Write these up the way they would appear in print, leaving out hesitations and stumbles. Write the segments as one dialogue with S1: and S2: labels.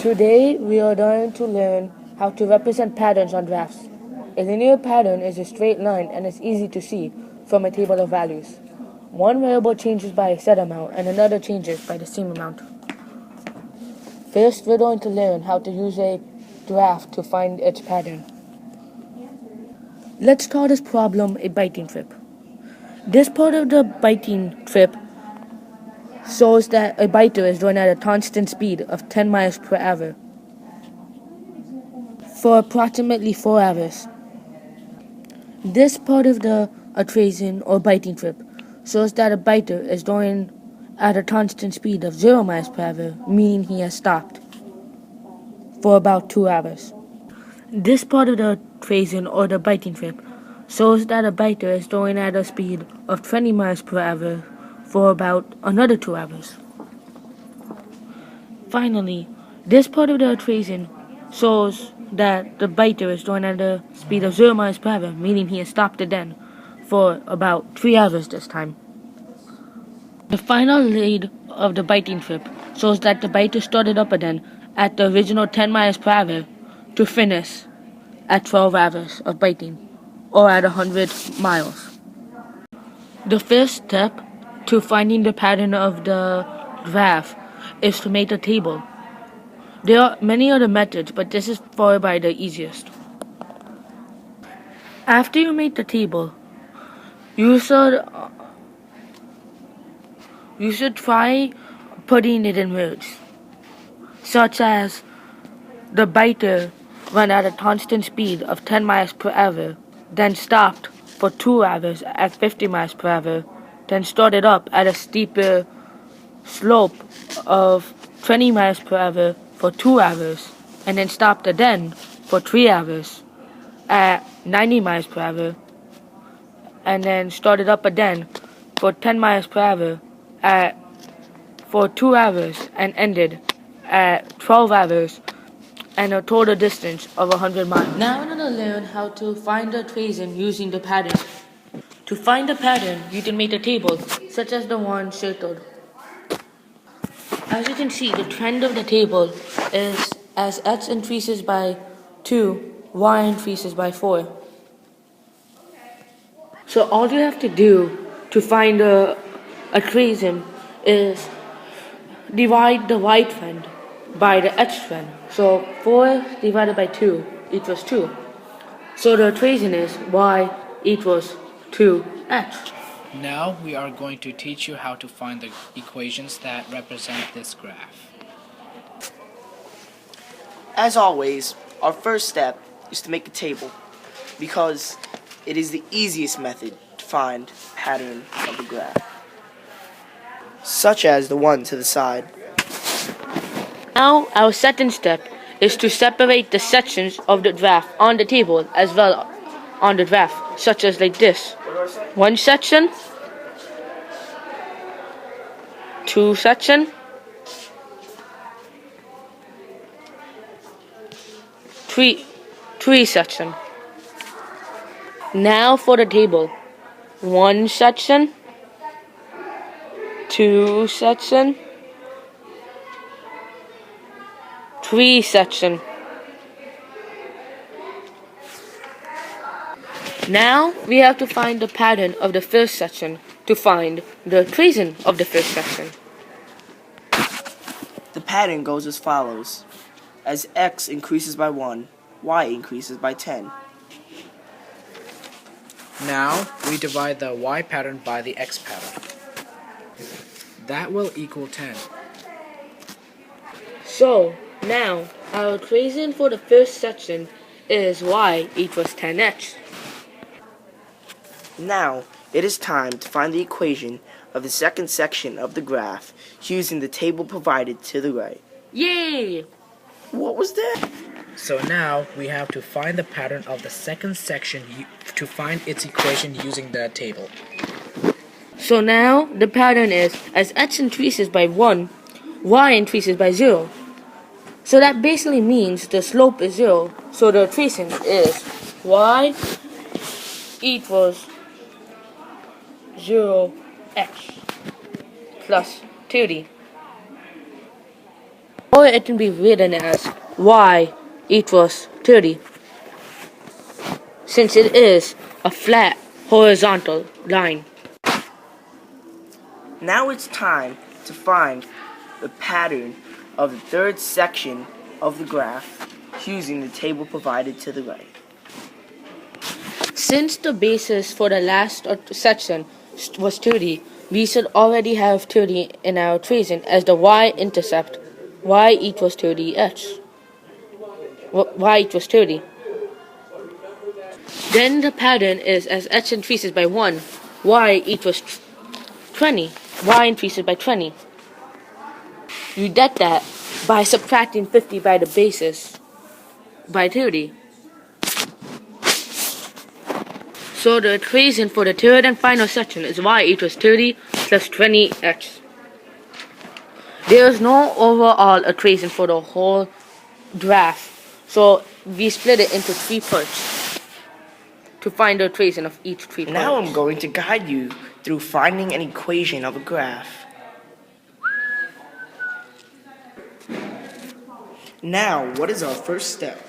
S1: Today we are going to learn how to represent patterns on graphs. A linear pattern is a straight line and is easy to see from a table of values. One variable changes by a set amount and another changes by the same amount. First, we're going to learn how to use a graph to find its pattern. Let's call this problem a biting trip. This part of the biting trip shows that a biter is running at a constant speed of 10 miles per hour for approximately 4 hours. This part of the atrazine or biting trip shows that a biter is going at a constant speed of 0 miles per hour, meaning he has stopped for about 2 hours. This part of the atrazine or the biting trip shows that a biter is going at a speed of 20 miles per hour for about another 2 hours. Finally, this part of the atrazine shows that the biter is going at a speed of 0 miles per hour, meaning he has stopped again for about 3 hours this time. The final lead of the biting trip shows that the biter started up again at the original 10 miles per hour to finish at 12 hours of biting, or at 100 miles. The first step to finding the pattern of the graph is to make a table. There are many other methods, but this is far by the easiest. After you make the table, you should try putting it in words, such as the biter ran at a constant speed of 10 miles per hour, then stopped for 2 hours at 50 miles per hour, then started up at a steeper slope of 20 miles per hour for 2 hours, and then stopped again for 3 hours at 90 miles per hour, and then started up again for 10 miles per hour for 2 hours, and ended at 12 hours and a total distance of 100 miles. Now we're going to learn how to find the atrazine using the pattern. To find the pattern, you can make a table, such as the one circled. As you can see, the trend of the table is as x increases by 2, y increases by 4. So all you have to do to find a atrazine is divide the y trend by the x trend. So 4 divided by 2 equals 2. So the atrazine is y equals 2x.
S2: Now we are going to teach you how to find the equations that represent this graph.
S3: As always, our first step is to make a table because it is the easiest method to find the pattern of a graph, such as the one to the side.
S1: Now our second step is to separate the sections of the graph on the table as well on the graph, such as like this. One section, two section, three section. Now for the table. One section, two section, three section. Now we have to find the pattern of the first section to find the atrazine of the first section.
S3: The pattern goes as follows. As x increases by 1, y increases by 10.
S2: Now we divide the y pattern by the x pattern. That will equal 10.
S1: So now our atrazine for the first section is y equals 10x.
S3: Now it is time to find the equation of the second section of the graph using the table provided to the right.
S1: Yay!
S3: What was that?
S2: So now we have to find the pattern of the second section to find its equation using the table.
S1: So now the pattern is as x increases by 1, y increases by 0. So that basically means the slope is 0. So the atrazine is y equals 0x plus 2d. Or it can be written as y equals 30, since it is a flat horizontal line.
S3: Now it's time to find the pattern of the third section of the graph using the table provided to the right.
S1: Since the basis for the last section was 30, we should already have 30 in our equation as the y-intercept. Y equals 30x. Y equals 30. Then the pattern is as x increases by 1, y equals 20. Y increases by 20. You get that by subtracting 50 by the basis by 30. So the equation for the third and final section is y equals 30 plus 20x. There is no overall equation for the whole graph, so we split it into 3 parts to find the equation of each 3 parts.
S3: Now I'm going to guide you through finding an equation of a graph. Now, what is our first step?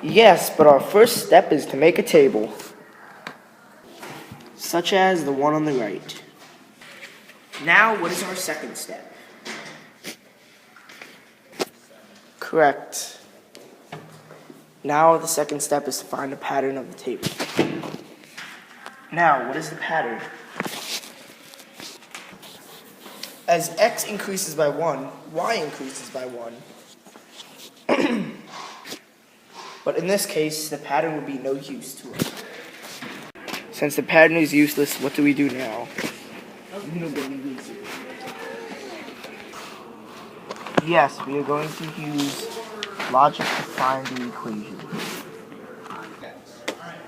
S3: Yes, but our first step is to make a table, such as the one on the right. Now, what is our second step? Correct. Now, the second step is to find the pattern of the table. Now, what is the pattern? As x increases by 1, y increases by 1. But in this case, the pattern would be no use to us. Since the pattern is useless, what do we do now? Yes, we are going to use logic to find the equation.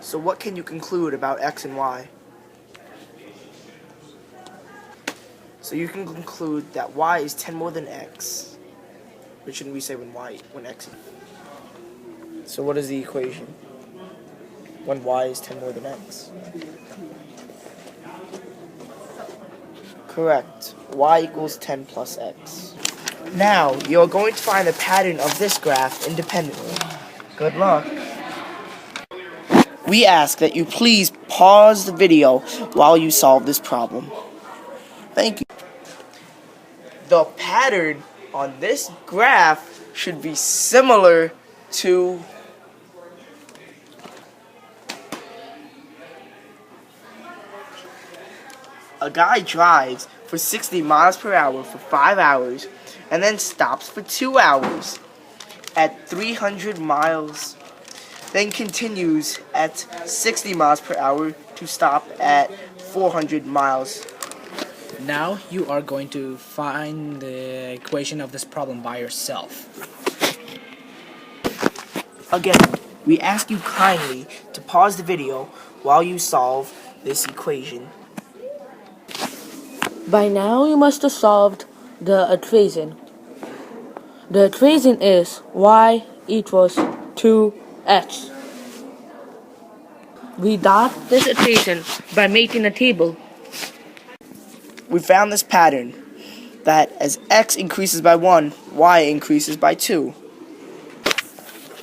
S3: So what can you conclude about x and y? So you can conclude that y is 10 more than x. But shouldn't we say when x? So what is the equation? When y is 10 more than x? Correct. Y equals 10 plus x. Now, you're going to find the pattern of this graph independently. Good luck. We ask that you please pause the video while you solve this problem. Thank you. The pattern on this graph should be similar to a guy drives for 60 miles per hour for 5 hours and then stops for 2 hours at 300 miles, then continues at 60 miles per hour to stop at 400 miles.
S2: Now you are going to find the equation of this problem by yourself.
S3: Again, we ask you kindly to pause the video while you solve this equation.
S1: By now you must have solved the equation. The equation is y equals 2x. We got this equation by making a table.
S3: We found this pattern that as x increases by 1, y increases by 2.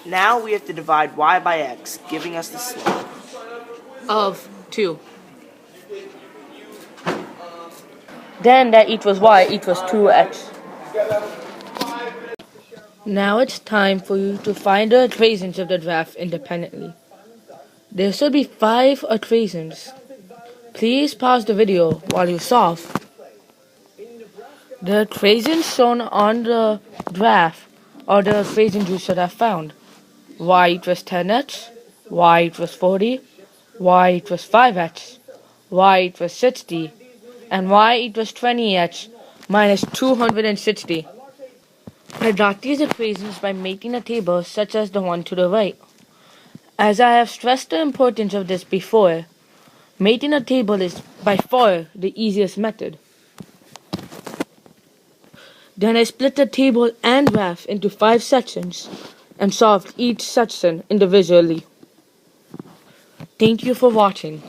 S3: Now we have to divide y by x, giving us the slope
S1: Of 2. Then that equals y equals 2x. Now it's time for you to find the equations of the graph independently. There should be 5 equations. Please pause the video while you solve. The equations shown on the graph are the equations you should have found. Y equals 10x, y equals 40, y equals 5x, y equals 60, and y equals 20x minus 260. I got these equations by making a table such as the one to the right. As I have stressed the importance of this before, making a table is by far the easiest method. Then I split the table and graph into 5 sections and solved each section individually. Thank you for watching.